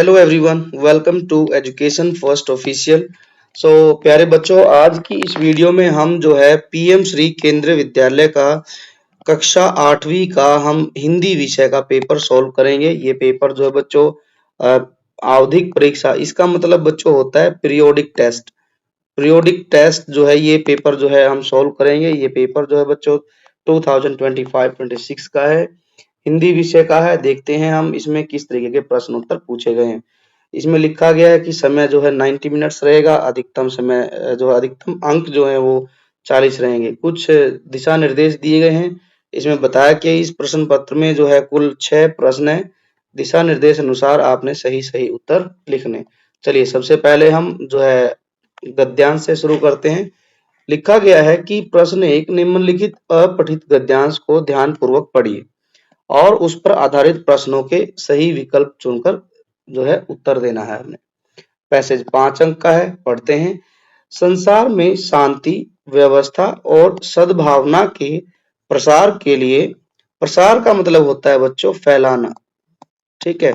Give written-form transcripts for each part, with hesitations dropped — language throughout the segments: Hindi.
Hello everyone, welcome to education first official. प्यारे बच्चों, आज की इस वीडियो में हम जो है पीएम श्री केंद्रीय विद्यालय का कक्षा 8वीं का हम हिंदी विषय का पेपर सॉल्व करेंगे। ये पेपर जो है बच्चों आवधिक परीक्षा, इसका मतलब बच्चों होता है पीरियोडिक टेस्ट। पीरियोडिक टेस्ट जो है ये पेपर जो है हम सॉल्व करेंगे। ये पेपर जो है बच्चों 2025-26 का है, हिंदी विषय का है। देखते हैं हम इसमें किस तरीके के प्रश्न उत्तर पूछे गए हैं। इसमें लिखा गया है कि समय जो है 90 मिनट्स रहेगा, अधिकतम समय जो अधिकतम अंक जो है वो 40 रहेंगे। कुछ दिशा निर्देश दिए गए हैं। इसमें बताया कि इस प्रश्न पत्र में जो है कुल 6 प्रश्न है। दिशा निर्देश अनुसार आपने सही सही उत्तर लिखने। चलिए सबसे पहले हम जो है गद्यांश से शुरू करते हैं। लिखा गया है कि प्रश्न 1, निम्नलिखित अपठित गद्यांश को ध्यानपूर्वक पढ़िए और उस पर आधारित प्रश्नों के सही विकल्प चुनकर जो है उत्तर देना है हमने। पैसेज 5 अंक का है, पढ़ते हैं। संसार में शांति, व्यवस्था और सद्भावना के प्रसार के लिए, प्रसार का मतलब होता है बच्चों फैलाना, ठीक है,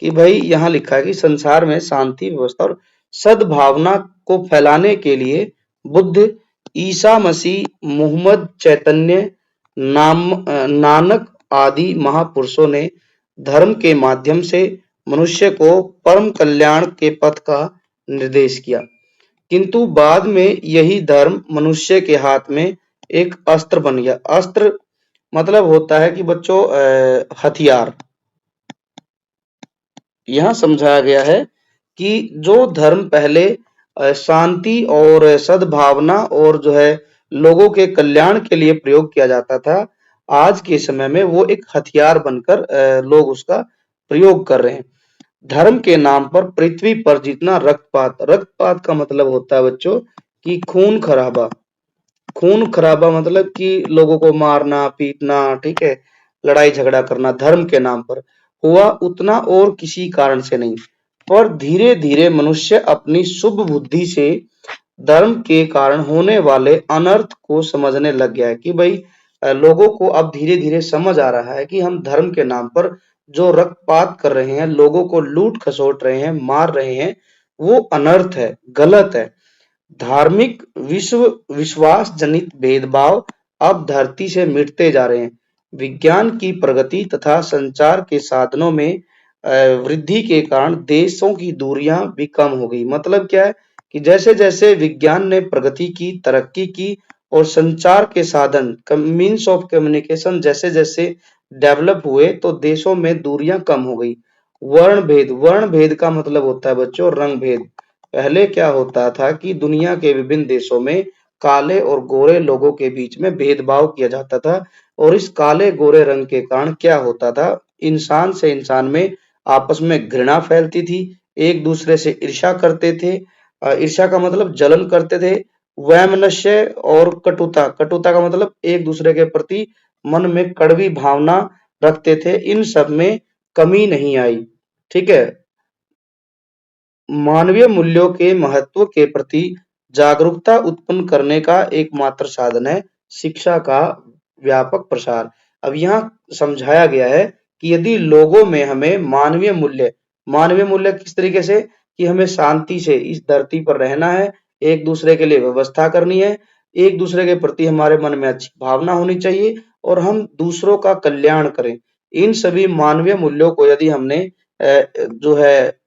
कि भाई यहाँ लिखा है कि संसार में शांति, व्यवस्था और सद्भावना को फैलाने के लिए बुद्ध, ईसा मसीह, मोहम्मद, चैतन्य, नानक आदि महापुरुषों ने धर्म के माध्यम से मनुष्य को परम कल्याण के पथ का निर्देश किया, किंतु बाद में यही धर्म मनुष्य के हाथ में एक अस्त्र बन गया। अस्त्र मतलब होता है कि बच्चों हथियार। यहाँ समझाया गया है कि जो धर्म पहले शांति और सद्भावना और जो है लोगों के कल्याण के लिए प्रयोग किया जाता था, आज के समय में वो एक हथियार बनकर लोग उसका प्रयोग कर रहे हैं। धर्म के नाम पर पृथ्वी पर जितना रक्तपात, रक्तपात का मतलब होता है बच्चों कि खून खराबा। खून खराबा मतलब कि लोगों को मारना, पीटना, ठीक है, लड़ाई झगड़ा करना धर्म के नाम पर हुआ, उतना और किसी कारण से नहीं। पर धीरे धीरे मनुष्य अपनी शुभ बुद्धि से धर्म के कारण होने वाले अनर्थ को समझने लग गया है कि भाई लोगों को अब धीरे धीरे समझ आ रहा है कि हम धर्म के नाम पर जो रक्तपात कर रहे हैं, लोगों को लूट खसोट रहे हैं, मार रहे हैं, वो अनर्थ है, गलत है। धार्मिक विश्वास जनित भेदभाव अब धरती से मिटते जा रहे हैं। विज्ञान की प्रगति तथा संचार के साधनों में वृद्धि के कारण देशों की दूरियां भी कम हो गई। मतलब क्या है कि जैसे जैसे विज्ञान ने प्रगति की, तरक्की की और संचार के साधन मीन्स ऑफ कम्युनिकेशन जैसे जैसे डेवलप हुए तो देशों में दूरियां कम हो गई। वर्ण भेद, वर्ण भेद का मतलब होता है बच्चों रंग भेद। पहले क्या होता था कि दुनिया के विभिन्न देशों में काले और गोरे लोगों के बीच में भेदभाव किया जाता था, और इस काले गोरे रंग के कारण क्या होता था, इंसान से इंसान में आपस में घृणा फैलती थी, एक दूसरे से ईर्ष्या करते थे। ईर्ष्या का मतलब जलन करते थे। वैमनस्य और कटुता, कटुता का मतलब एक दूसरे के प्रति मन में कड़वी भावना रखते थे। इन सब में कमी नहीं आई, ठीक है। मानवीय मूल्यों के महत्व के प्रति जागरूकता उत्पन्न करने का एकमात्र साधन है शिक्षा का व्यापक प्रसार। अब यहाँ समझाया गया है कि यदि लोगों में हमें मानवीय मूल्य किस तरीके से, कि हमें शांति से इस धरती पर रहना है, एक दूसरे के लिए व्यवस्था करनी है, एक दूसरे के प्रति हमारे मन में अच्छी भावना होनी चाहिए और हम दूसरों का कल्याण करें। इन सभी मानवीय मूल्यों को यदि हमने जो है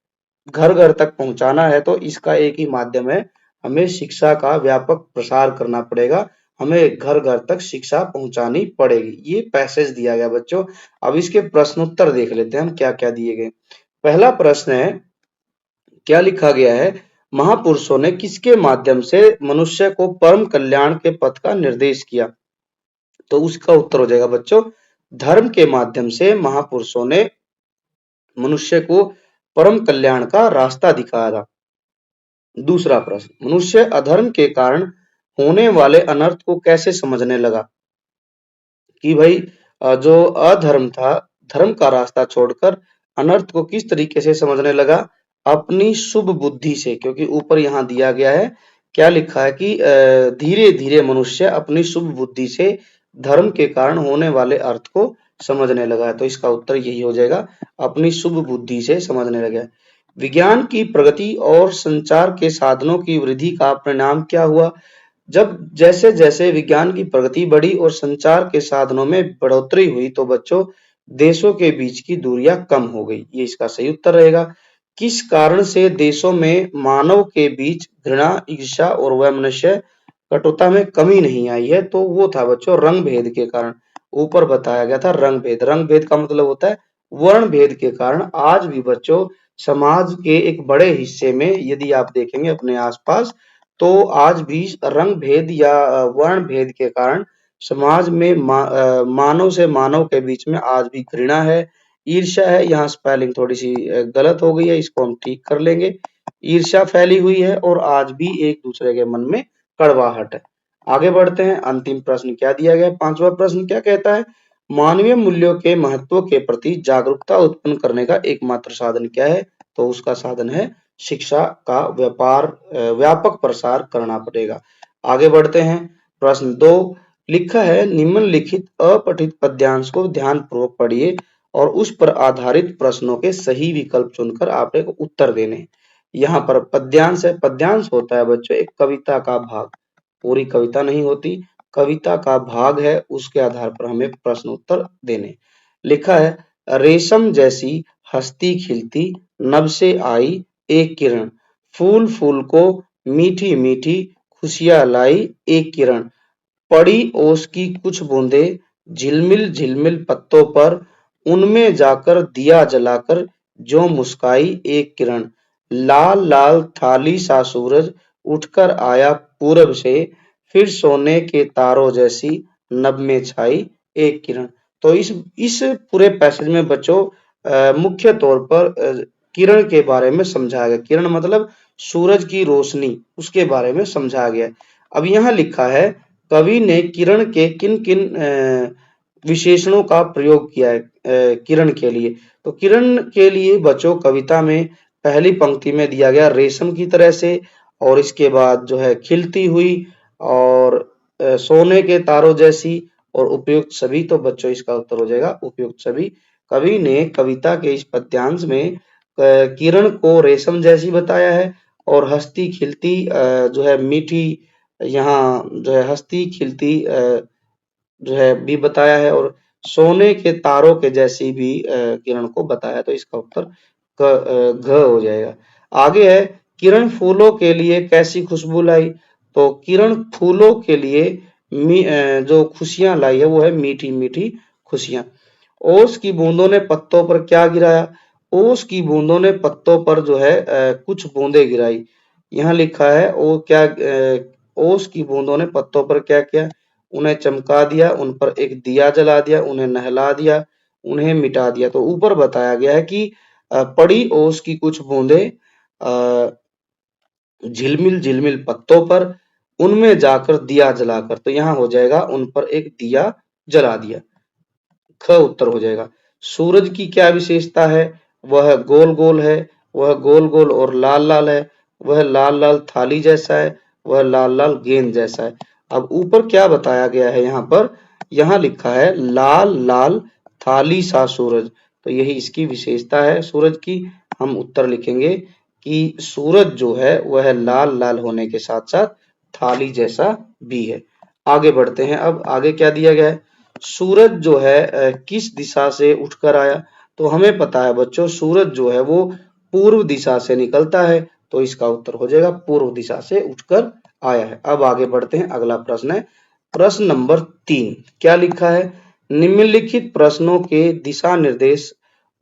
घर घर तक पहुंचाना है तो इसका एक ही माध्यम है, हमें शिक्षा का व्यापक प्रसार करना पड़ेगा। हमें घर घर तक शिक्षा पहुंचानी पड़ेगी। ये पैसेज दिया गया बच्चों। अब इसके प्रश्न उत्तर देख लेते हैं हम क्या क्या दिए गए। पहला प्रश्न है, क्या लिखा गया है, महापुरुषों ने किसके माध्यम से मनुष्य को परम कल्याण के पथ का निर्देश किया? तो उसका उत्तर हो जाएगा बच्चों धर्म के माध्यम से महापुरुषों ने मनुष्य को परम कल्याण का रास्ता दिखाया था। दूसरा प्रश्न, मनुष्य अधर्म के कारण होने वाले अनर्थ को कैसे समझने लगा? कि भाई जो अधर्म था, धर्म का रास्ता छोड़कर अनर्थ को किस तरीके से समझने लगा? अपनी शुभ बुद्धि से। क्योंकि ऊपर यहाँ दिया गया है, क्या लिखा है कि धीरे धीरे मनुष्य अपनी शुभ बुद्धि से धर्म के कारण होने वाले अर्थ को समझने लगा है। तो इसका उत्तर यही हो जाएगा, अपनी शुभ बुद्धि से समझने लगा। विज्ञान की प्रगति और संचार के साधनों की वृद्धि का परिणाम क्या हुआ? जब जैसे-जैसे विज्ञान की प्रगति बढ़ी और संचार के साधनों में बढ़ोतरी हुई तो बच्चों देशों के बीच की दूरियां कम हो गई। ये इसका सही उत्तर रहेगा। किस कारण से देशों में मानव के बीच घृणा, ईर्ष्या और वैमनस्य कटुता में कमी नहीं आई है? तो वो था बच्चों रंग भेद के कारण। ऊपर बताया गया था रंग भेद। रंग भेद का मतलब होता है वर्ण भेद के कारण आज भी बच्चों समाज के एक बड़े हिस्से में यदि आप देखेंगे अपने आसपास तो आज भी रंग भेद या वर्ण भेद के कारण समाज में मानव से मानव के बीच में आज भी घृणा है, ईर्ष्या है। यहाँ स्पेलिंग थोड़ी सी गलत हो गई है, इसको हम ठीक कर लेंगे। ईर्ष्या फैली हुई है और आज भी एक दूसरे के मन में कड़वाहट है। आगे बढ़ते हैं। अंतिम प्रश्न क्या दिया गया? पांचवा प्रश्न क्या कहता है? मानवीय मूल्यों के महत्व के प्रति जागरूकता उत्पन्न करने का एकमात्र साधन क्या है? तो उसका साधन है शिक्षा का व्यापक प्रसार करना पड़ेगा। आगे बढ़ते हैं। प्रश्न 2 लिखा है निम्नलिखित अपठित पद्यांश को ध्यानपूर्वक पढ़िए और उस पर आधारित प्रश्नों के सही विकल्प चुनकर आपने को उत्तर देने। यहाँ पर पद्यांश है। पद्यांश होता है बच्चों एक कविता का भाग। पूरी कविता नहीं होती, कविता का भाग है, उसके आधार पर हमें प्रश्न उत्तर देने। लिखा है रेशम जैसी हस्ती खिलती नभ से आई एक किरण, फूल फूल को मीठी मीठी खुशियां लाई एक किरण, पड़ी ओस की कुछ बूंदें झिलमिल झिलमिल पत्तों पर, उनमें जाकर दिया जलाकर ज्यों मुस्काई एक किरण, लाल लाल थाली सा सूरज उठकर आया पूरब से, फिर सोने के तारों जैसी नभ में छाई एक किरण। तो इस पूरे पैसेज में बच्चों मुख्य तौर पर किरण के बारे में समझाया गया। किरण मतलब सूरज की रोशनी, उसके बारे में समझाया गया। अब यहाँ लिखा है कवि ने किरण के किन किन विशेषणों का प्रयोग किया है किरण के लिए। तो किरण के लिए बच्चों कविता में पहली पंक्ति में दिया गया रेशम की तरह से, और इसके बाद जो है खिलती हुई और सोने के तारों जैसी और उपयुक्त सभी। तो बच्चों इसका उत्तर हो जाएगा उपयुक्त सभी। कवि ने कविता के इस पद्यांश में किरण को रेशम जैसी बताया है और हंसती खिलती जो है मीठी, यहाँ जो है हंसती खिलती जो है भी बताया है और सोने के तारों के जैसी भी किरण को बताया। तो इसका उत्तर घ हो जाएगा। आगे है किरण फूलों के लिए कैसी खुशबू लाई। तो किरण फूलों के लिए जो खुशियां लाई है वो है मीठी मीठी खुशियां। ओस की बूंदों ने पत्तों पर क्या गिराया। ओस की बूंदों ने पत्तों पर जो है कुछ बूंदे गिराई। यहाँ लिखा है वो क्या ओस की बूंदों ने पत्तों पर क्या किया, उन्हें चमका दिया, उन पर एक दिया जला दिया, उन्हें नहला दिया, उन्हें मिटा दिया। तो ऊपर बताया गया है कि पड़ी ओस की कुछ बूंदे झिलमिल झिलमिल पत्तों पर, उनमें जाकर दिया जलाकर। तो यहाँ हो जाएगा उन पर एक दिया जला दिया। ख उत्तर हो जाएगा। सूरज की क्या विशेषता है? वह गोल गोल है, वह गोल गोल और लाल लाल है, वह लाल लाल थाली जैसा है, वह लाल लाल गेंद जैसा है। अब ऊपर क्या बताया गया है यहाँ पर? यहाँ लिखा है लाल लाल थाली सा सूरज। तो यही इसकी विशेषता है सूरज की। हम उत्तर लिखेंगे कि सूरज जो है वह लाल लाल होने के साथ साथ थाली जैसा भी है। आगे बढ़ते हैं। अब आगे क्या दिया गया है? सूरज जो है किस दिशा से उठकर आया। तो हमें पता है बच्चों सूरज जो है वो पूर्व दिशा से निकलता है। तो इसका उत्तर हो जाएगा पूर्व दिशा से उठकर आया है। अब आगे बढ़ते हैं। अगला प्रश्न है प्रश्न नंबर 3। क्या लिखा है? निम्नलिखित प्रश्नों के दिशा निर्देश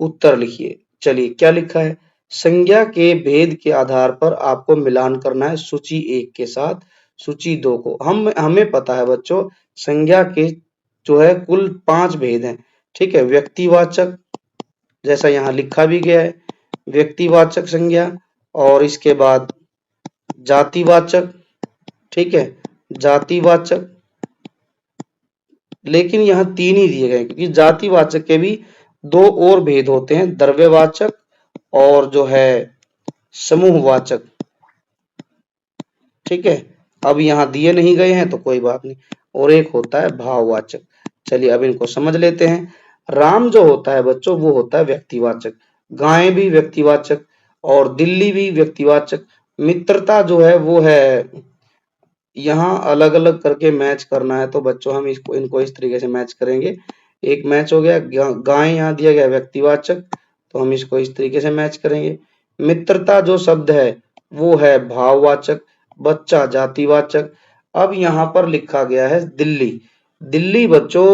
उत्तर लिखिए। चलिए क्या लिखा है? संज्ञा के भेद के आधार पर आपको मिलान करना है सूची 1 के साथ सूची 2 को। हमें पता है बच्चों संज्ञा के जो है कुल 5 भेद हैं। ठीक है, व्यक्तिवाचक जैसा यहाँ लिखा भी गया है, व्यक्तिवाचक संज्ञा, और इसके बाद जातिवाचक। ठीक है, जातिवाचक, लेकिन यहाँ 3 ही दिए गए क्योंकि जातिवाचक के भी 2 और भेद होते हैं, द्रव्यवाचक और जो है समूहवाचक। ठीक है, अब यहाँ दिए नहीं गए हैं तो कोई बात नहीं। और एक होता है भाववाचक। चलिए अब इनको समझ लेते हैं। राम जो होता है बच्चों वो होता है व्यक्तिवाचक, गाय भी व्यक्तिवाचक, और दिल्ली भी व्यक्तिवाचक। मित्रता जो है वो है, यहाँ अलग-अलग करके मैच करना है तो बच्चों हम इसको इनको इस तरीके से मैच करेंगे। एक मैच हो गया, गाय यहाँ दिया गया व्यक्तिवाचक, तो हम इसको इस तरीके से मैच करेंगे। मित्रता जो शब्द है वो है भाववाचक, बच्चा जातिवाचक। अब यहाँ पर लिखा गया है दिल्ली। दिल्ली बच्चों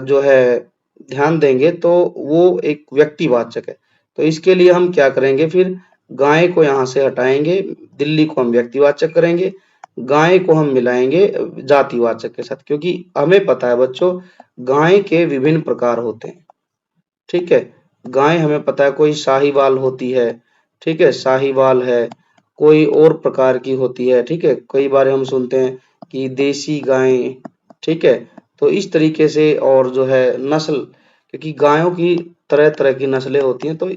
जो है ध्यान देंगे तो वो एक व्यक्तिवाचक है। तो इसके लिए हम क्या करेंगे, फिर गाय को यहाँ से हटाएंगे, दिल्ली को हम व्यक्तिवाचक करेंगे, गाय को हम मिलाएंगे जातिवाचक के साथ, क्योंकि हमें पता है बच्चों गाय के विभिन्न प्रकार होते हैं। ठीक है, गाय हमें पता है कोई साहीवाल होती है, ठीक है, साहीवाल है, कोई और प्रकार की होती है। ठीक है, कई बार हम सुनते हैं कि देसी गाय, ठीक है, तो इस तरीके से। और जो है नस्ल, क्योंकि गायों की तरह तरह की नस्लें होती हैं, तो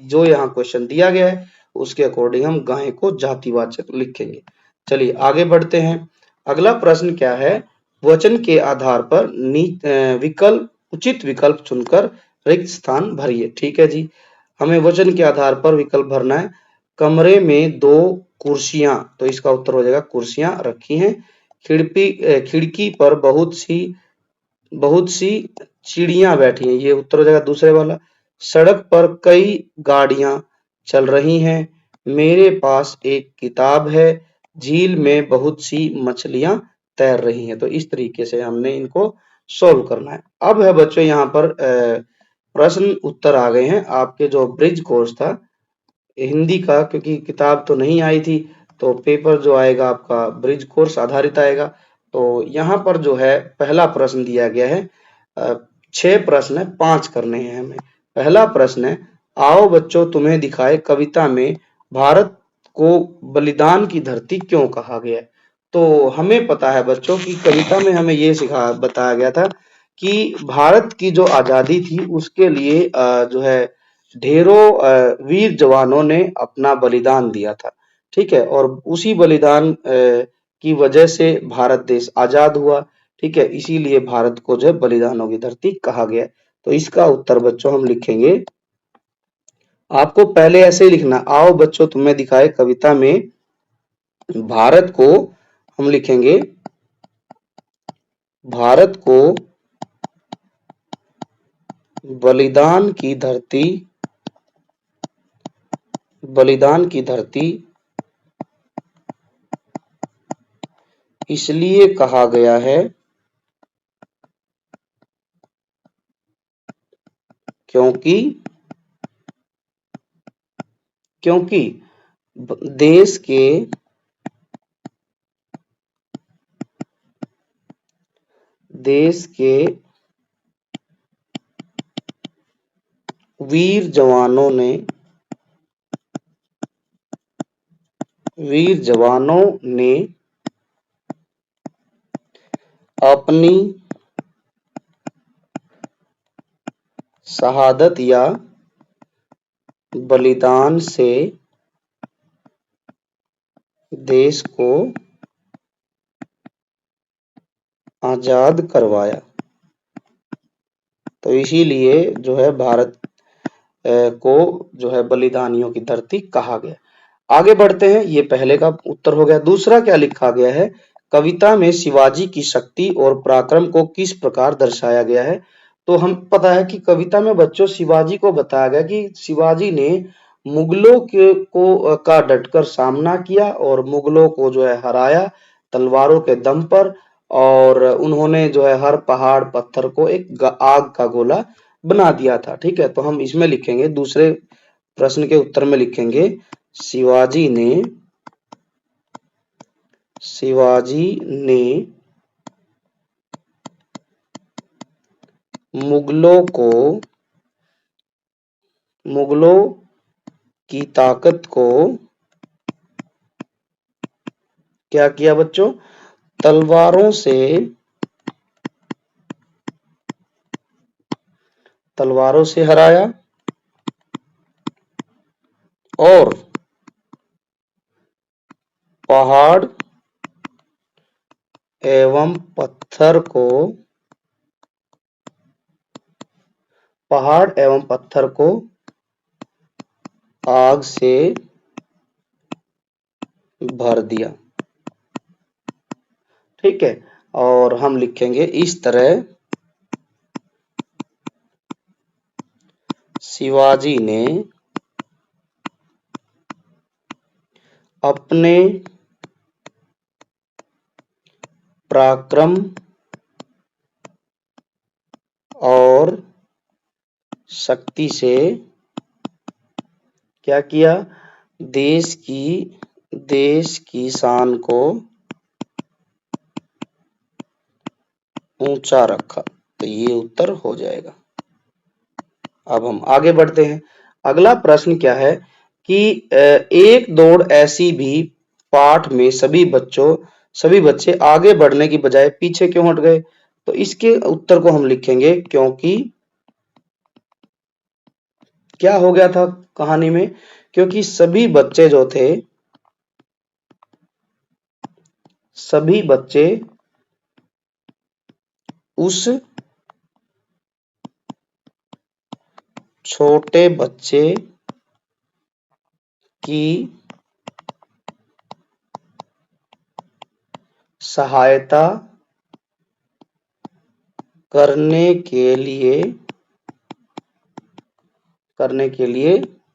जो यहाँ क्वेश्चन दिया गया है उसके अकॉर्डिंग हम गाय को जातिवाचक लिखेंगे। चलिए आगे बढ़ते हैं। अगला प्रश्न क्या है, वचन के आधार पर विकल्प उचित विकल्प चुनकर रिक्त स्थान भरिए। ठीक है जी, हमें वचन के आधार पर विकल्प भरना है। कमरे में दो कुर्सियां, तो इसका उत्तर हो जाएगा कुर्सियां रखी हैं। खिड़की पर बहुत सी चिड़ियां बैठी हैं, ये उत्तर हो जाएगा दूसरे वाला। सड़क पर कई गाड़ियां चल रही हैं। मेरे पास एक किताब है। झील में बहुत सी मछलियां तैर रही हैं। तो इस तरीके से हमने इनको सॉल्व करना है। अब है बच्चों यहाँ पर प्रश्न उत्तर आ गए हैं। आपके जो ब्रिज कोर्स था हिंदी का, क्योंकि किताब तो नहीं आई थी, तो पेपर जो आएगा आपका ब्रिज कोर्स आधारित आएगा। तो यहाँ पर जो है पहला प्रश्न दिया गया है, 6 प्रश्न है, 5 करने हैं हमें। पहला प्रश्न है, आओ बच्चों तुम्हें दिखाए कविता में भारत को बलिदान की धरती क्यों कहा गया है। तो हमें पता है बच्चों की कविता में हमें ये बताया गया था कि भारत की जो आजादी थी उसके लिए जो है ढेरों वीर जवानों ने अपना बलिदान दिया था। ठीक है, और उसी बलिदान की वजह से भारत देश आजाद हुआ। ठीक है, इसीलिए भारत को जो है बलिदानों की धरती कहा गया। तो इसका उत्तर बच्चों हम लिखेंगे, आपको पहले ऐसे ही लिखना, आओ बच्चों तुम्हें दिखाए कविता में भारत को, हम लिखेंगे भारत को बलिदान की धरती, बलिदान की धरती इसलिए कहा गया है क्योंकि क्योंकि देश के देश के वीर जवानों ने अपनी शहादत या बलिदान से देश को आजाद करवाया। तो इसीलिए जो है भारत को जो है बलिदानियों की धरती कहा गया। आगे बढ़ते हैं, ये पहले का उत्तर हो गया। दूसरा क्या लिखा गया है, कविता में शिवाजी की शक्ति और पराक्रम को किस प्रकार दर्शाया गया है। तो हम पता है कि कविता में बच्चों शिवाजी को बताया गया कि शिवाजी ने मुगलों के को का डटकर सामना किया और मुगलों को जो है हराया तलवारों के दम पर। और उन्होंने जो है हर पहाड़ पत्थर को एक आग का गोला बना दिया था। ठीक है, तो हम इसमें लिखेंगे, दूसरे प्रश्न के उत्तर में लिखेंगे, शिवाजी ने मुगलों की ताकत को क्या किया बच्चों, तलवारों से हराया और पहाड़ एवं पत्थर को आग से भर दिया। ठीक है, और हम लिखेंगे इस तरह शिवाजी ने अपने पराक्रम और शक्ति से क्या किया, देश की शान को ऊंचा रखा। तो ये उत्तर हो जाएगा। अब हम आगे बढ़ते हैं। अगला प्रश्न क्या है कि एक दौड़ ऐसी भी पाठ में सभी बच्चे आगे बढ़ने की बजाय पीछे क्यों हट गए। तो इसके उत्तर को हम लिखेंगे क्योंकि क्या हो गया था कहानी में, क्योंकि सभी बच्चे उस छोटे बच्चे की सहायता करने के लिए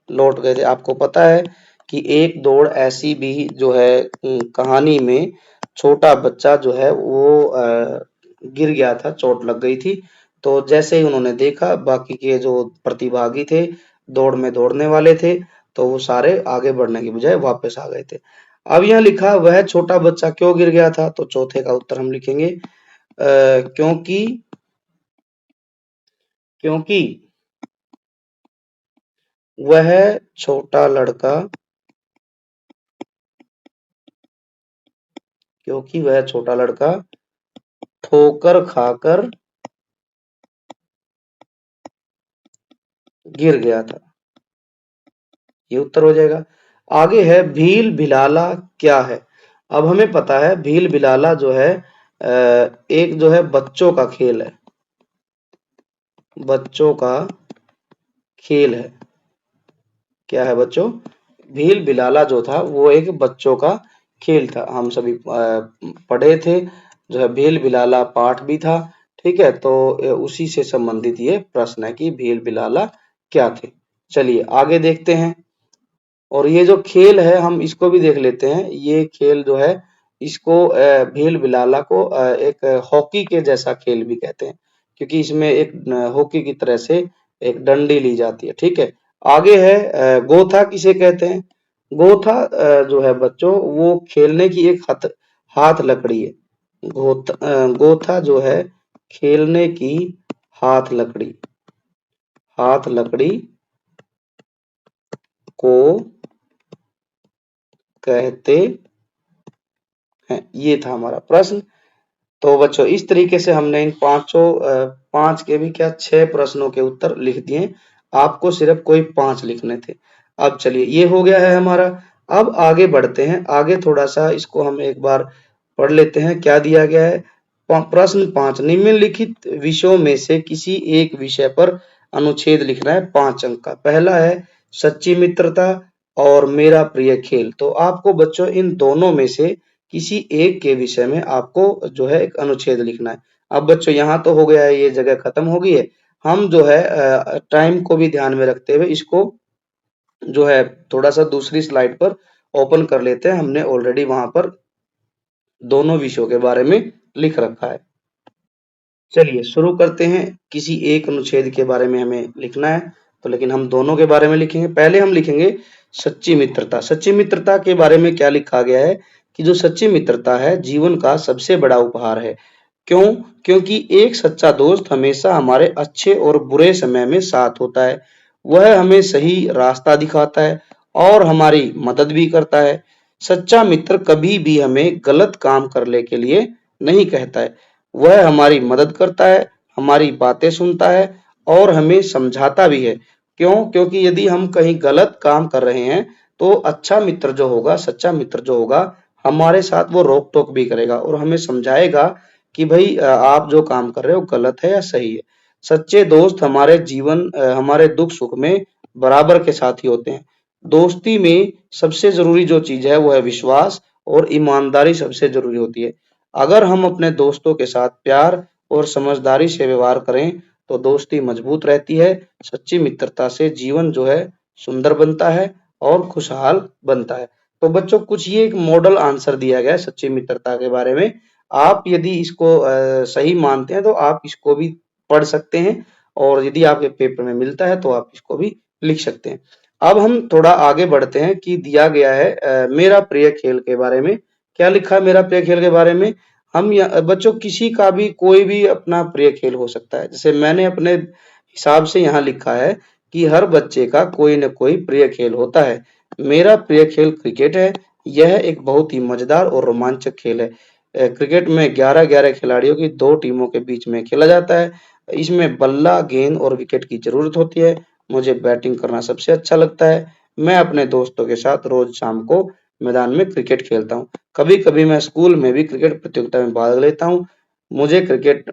लौट गए थे। आपको पता है कि एक दौड़ ऐसी भी जो है कहानी में छोटा बच्चा जो है वो गिर गया था, चोट लग गई थी। तो जैसे ही उन्होंने देखा बाकी के जो प्रतिभागी थे, दौड़ में दौड़ने वाले थे, तो वो सारे आगे बढ़ने की बजाय वापस आ गए थे। अब यहाँ लिखा वह छोटा बच्चा क्यों गिर गया था, तो चौथे का उत्तर हम लिखेंगे क्योंकि वह छोटा लड़का ठोकर खाकर गिर गया था। ये उत्तर हो जाएगा। आगे है भील भिलाला क्या है। अब हमें पता है भील भिलाला जो है एक जो है बच्चों का खेल है। क्या है बच्चों, भील भिलाला जो था वो एक बच्चों का खेल था। हम सभी पढ़े थे, जो है भील भिलाला पाठ भी था। ठीक है, तो उसी से संबंधित ये प्रश्न है कि भील भिलाला क्या थे। चलिए आगे देखते हैं। और ये जो खेल है हम इसको भी देख लेते हैं। ये खेल जो है इसको भील भिलाला को एक हॉकी के जैसा खेल भी कहते हैं, क्योंकि इसमें एक हॉकी की तरह से एक डंडी ली जाती है। ठीक है, आगे है गोथा किसे कहते हैं। गोथा जो है बच्चों वो खेलने की एक हाथ लकड़ी है। गोथा जो है खेलने की हाथ लकड़ी को कहते हैं। ये था हमारा प्रश्न। तो बच्चों इस तरीके से हमने इन पांच के भी क्या 6 प्रश्नों के उत्तर लिख दिए। आपको सिर्फ कोई 5 लिखने थे। अब चलिए ये हो गया है हमारा। अब आगे बढ़ते हैं। आगे थोड़ा सा इसको हम एक बार पढ़ लेते हैं। क्या दिया गया है, प्रश्न 5 निम्नलिखित विषयों में से किसी एक विषय पर अनुच्छेद लिखना है 5 अंक का। पहला है सच्ची मित्रता और मेरा प्रिय खेल। तो आपको बच्चों इन दोनों में से किसी एक के विषय में आपको जो है एक अनुच्छेद लिखना है। अब बच्चों यहाँ तो हो गया है, ये जगह खत्म हो गई है। हम जो है टाइम को भी ध्यान में रखते हुए इसको जो है थोड़ा सा दूसरी स्लाइड पर ओपन कर लेते हैं। हमने ऑलरेडी वहां पर दोनों विषयों के बारे में लिख रखा है। चलिए शुरू करते हैं। किसी एक अनुच्छेद के बारे में हमें लिखना है, तो लेकिन हम दोनों के बारे में लिखेंगे। पहले हम लिखेंगे सच्ची मित्रता। सच्ची मित्रता के बारे में क्या लिखा गया है कि जो सच्ची मित्रता है जीवन का सबसे बड़ा उपहार है। क्यों? क्योंकि एक सच्चा दोस्त हमेशा हमारे अच्छे और बुरे समय में साथ होता है। वह हमें सही रास्ता दिखाता है और हमारी मदद भी करता है। सच्चा मित्र कभी भी हमें गलत काम करने के लिए नहीं कहता है। वह हमारी मदद करता है, हमारी बातें सुनता है और हमें समझाता भी है। क्यों? क्योंकि यदि हम कहीं गलत काम कर रहे हैं तो अच्छा मित्र जो होगा, सच्चा मित्र जो होगा, हमारे साथ वो रोक टोक भी करेगा और हमें समझाएगा कि भाई आप जो काम कर रहे हो गलत है या सही है। सच्चे दोस्त हमारे दुख सुख में बराबर के साथी होते हैं। दोस्ती में सबसे ज़रूरी जो चीज़ है वो है विश्वास और ईमानदारी सबसे ज़रूरी होती है। अगर हम अपने दोस्तों के साथ प्यार और समझदारी से व्यवहार करें तो दोस्ती मजबूत रहती है। सच्ची मित्रता से जीवन जो है सुंदर बनता है और खुशहाल बनता है। तो बच्चों कुछ ये एक मॉडल आंसर दिया गया है सच्ची मित्रता के बारे में। आप यदि इसको सही मानते हैं तो आप इसको भी पढ़ सकते हैं और यदि आपके पेपर में मिलता है तो आप इसको भी लिख सकते हैं। अब हम थोड़ा आगे बढ़ते हैं कि दिया गया है मेरा प्रिय खेल के बारे में। क्या लिखा है मेरा प्रिय खेल के बारे में? बच्चों किसी का भी कोई भी अपना प्रिय खेल हो सकता है। जैसे मैंने अपने हिसाब से यहाँ लिखा है कि हर बच्चे का कोई न कोई प्रिय खेल होता है। मेरा प्रिय खेल क्रिकेट है। यह एक बहुत ही मजेदार और रोमांचक खेल है। क्रिकेट में 11-11 खिलाड़ियों की 2 टीमों के बीच में खेला जाता है। इसमें बल्ला, गेंद और विकेट की ज़रूरत होती है। मुझे बैटिंग करना सबसे अच्छा लगता है। मैं अपने दोस्तों के साथ रोज शाम को मैदान में क्रिकेट खेलता हूँ। कभी-कभी मैं स्कूल में भी क्रिकेट प्रतियोगिता में भाग लेता हूँ। मुझे क्रिकेट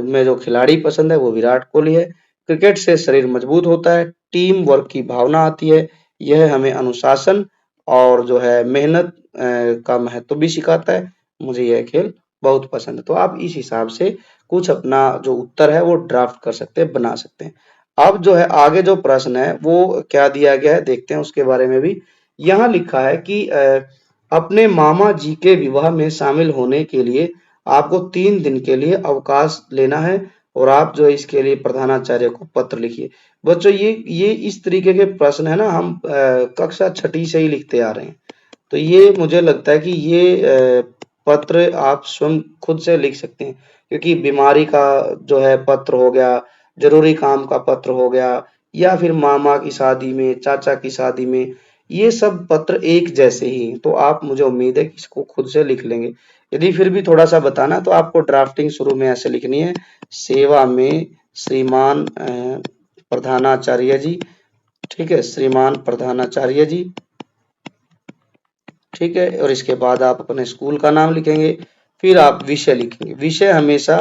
में जो खिलाड़ी पसंद है वो विराट कोहली है। क्रिकेट से शरीर मजबूत होता है, टीम वर्क की भावना आती है। यह हमें अनुशासन और जो है मेहनत का महत्व भी सिखाता है। मुझे यह खेल बहुत पसंद है। तो आप इस हिसाब से कुछ अपना जो उत्तर है वो ड्राफ्ट कर सकते हैं, बना सकते हैं। अब जो है आगे जो प्रश्न है वो क्या दिया गया है देखते हैं उसके बारे में भी। यहाँ लिखा है कि अपने मामा जी के विवाह में शामिल होने के लिए आपको 3 दिन के लिए अवकाश लेना है और आप जो है इसके लिए प्रधानाचार्य को पत्र लिखिए। बच्चों ये इस तरीके के प्रश्न है ना हम कक्षा छठी से ही लिखते आ रहे हैं। तो ये मुझे लगता है कि ये पत्र आप स्वयं खुद से लिख सकते हैं क्योंकि बीमारी का जो है पत्र हो गया, जरूरी काम का पत्र हो गया या फिर मामा की शादी में, चाचा की शादी में, ये सब पत्र एक जैसे ही हैं। तो आप मुझे उम्मीद है कि इसको खुद से लिख लेंगे। यदि फिर भी थोड़ा सा बताना तो आपको ड्राफ्टिंग शुरू में ऐसे लिखनी है, सेवा में श्रीमान प्रधानाचार्य जी, ठीक है, श्रीमान प्रधानाचार्य जी, ठीक है। और इसके बाद आप अपने स्कूल का नाम लिखेंगे, फिर आप विषय लिखेंगे। विषय हमेशा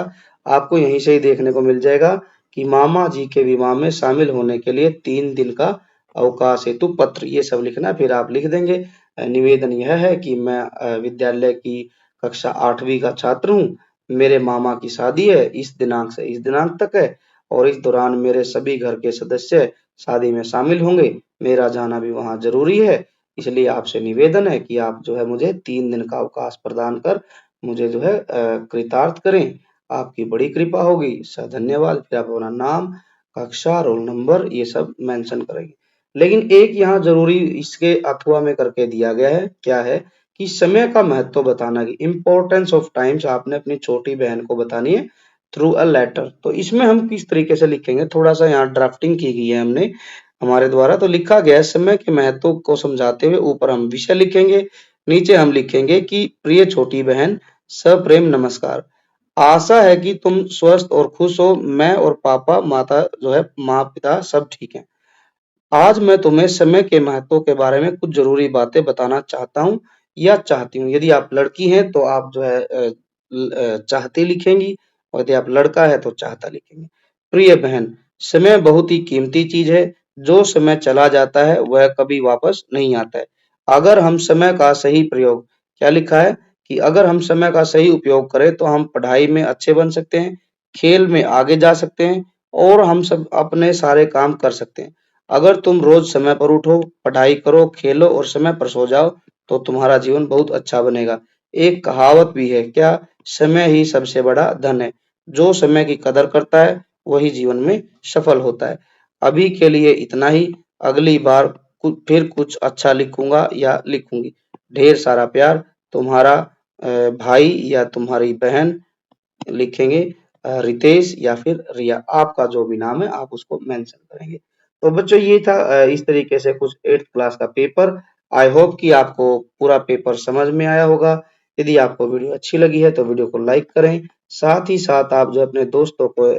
आपको यहीं से ही देखने को मिल जाएगा कि मामा जी के विवाह में शामिल होने के लिए 3 दिन का अवकाश हेतु पत्र, ये सब लिखना है। फिर आप लिख देंगे निवेदन यह है कि मैं विद्यालय की कक्षा 8वीं का छात्र हूँ। मेरे मामा की शादी है, इस दिनांक से इस दिनांक तक है और इस दौरान मेरे सभी घर के सदस्य शादी में शामिल होंगे। मेरा जाना भी वहाँ जरूरी है, इसलिए आपसे निवेदन है कि आप जो है मुझे 3 दिन का अवकाश प्रदान कर मुझे जो है कृतार्थ करें। आपकी बड़ी कृपा होगी। धन्यवाद। फिर आप अपना नाम, कक्षा, रोल नंबर ये सब मेंशन करेंगे। लेकिन एक यहाँ जरूरी इसके अथवा में करके दिया गया है, क्या है कि समय का महत्व बताना कि इम्पोर्टेंस ऑफ टाइम्स आपने अपनी छोटी बहन को बतानी है थ्रू अ लेटर। तो इसमें हम किस तरीके से लिखेंगे, थोड़ा सा यहाँ ड्राफ्टिंग की गई है हमने हमारे द्वारा। तो लिखा गया है समय के महत्व को समझाते हुए ऊपर हम विषय लिखेंगे, नीचे हम लिखेंगे कि प्रिय छोटी बहन, सप्रेम नमस्कार। आशा है कि तुम स्वस्थ और खुश हो। मैं और पापा माता जो है माँ पिता सब ठीक हैं। आज मैं तुम्हें समय के महत्व के बारे में कुछ जरूरी बातें बताना चाहता हूँ या चाहती हूँ। यदि आप लड़की हैं तो आप जो है चाहती लिखेंगी और यदि आप लड़का है तो चाहता लिखेंगे। प्रिय बहन, समय बहुत ही कीमती चीज है। जो समय चला जाता है वह कभी वापस नहीं आता है। अगर हम समय का सही प्रयोग, क्या लिखा है कि अगर हम समय का सही उपयोग करें तो हम पढ़ाई में अच्छे बन सकते हैं, खेल में आगे जा सकते हैं और हम सब अपने सारे काम कर सकते हैं। अगर तुम रोज समय पर उठो, पढ़ाई करो, खेलो और समय पर सो जाओ तो तुम्हारा जीवन बहुत अच्छा बनेगा। एक कहावत भी है, क्या? समय ही सबसे बड़ा धन है। जो समय की कदर करता है वही जीवन में सफल होता है। अभी के लिए इतना ही। अगली बार फिर कुछ अच्छा लिखूंगा या लिखूंगी। ढेर सारा प्यार, तुम्हारा भाई या तुम्हारी बहन लिखेंगे रितेश या फिर रिया, आपका जो भी नाम है आप उसको मेंशन करेंगे। तो बच्चों ये था इस तरीके से कुछ 8th क्लास का पेपर। आई होप कि आपको पूरा पेपर समझ में आया होगा। यदि आपको वीडियो अच्छी लगी है तो वीडियो को लाइक करें, साथ ही साथ आप जो अपने दोस्तों को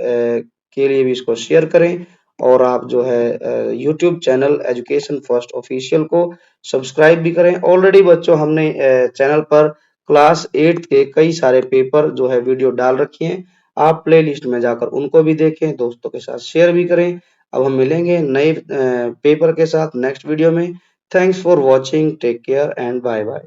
के लिए भी इसको शेयर करें और आप जो है YouTube channel education first official को सब्सक्राइब भी करें। ऑलरेडी बच्चों हमने चैनल पर क्लास 8 के कई सारे पेपर जो है वीडियो डाल रखी हैं। आप प्लेलिस्ट में जाकर उनको भी देखें, दोस्तों के साथ शेयर भी करें। अब हम मिलेंगे नए पेपर के साथ नेक्स्ट वीडियो में। Thanks for watching. Take care and bye bye.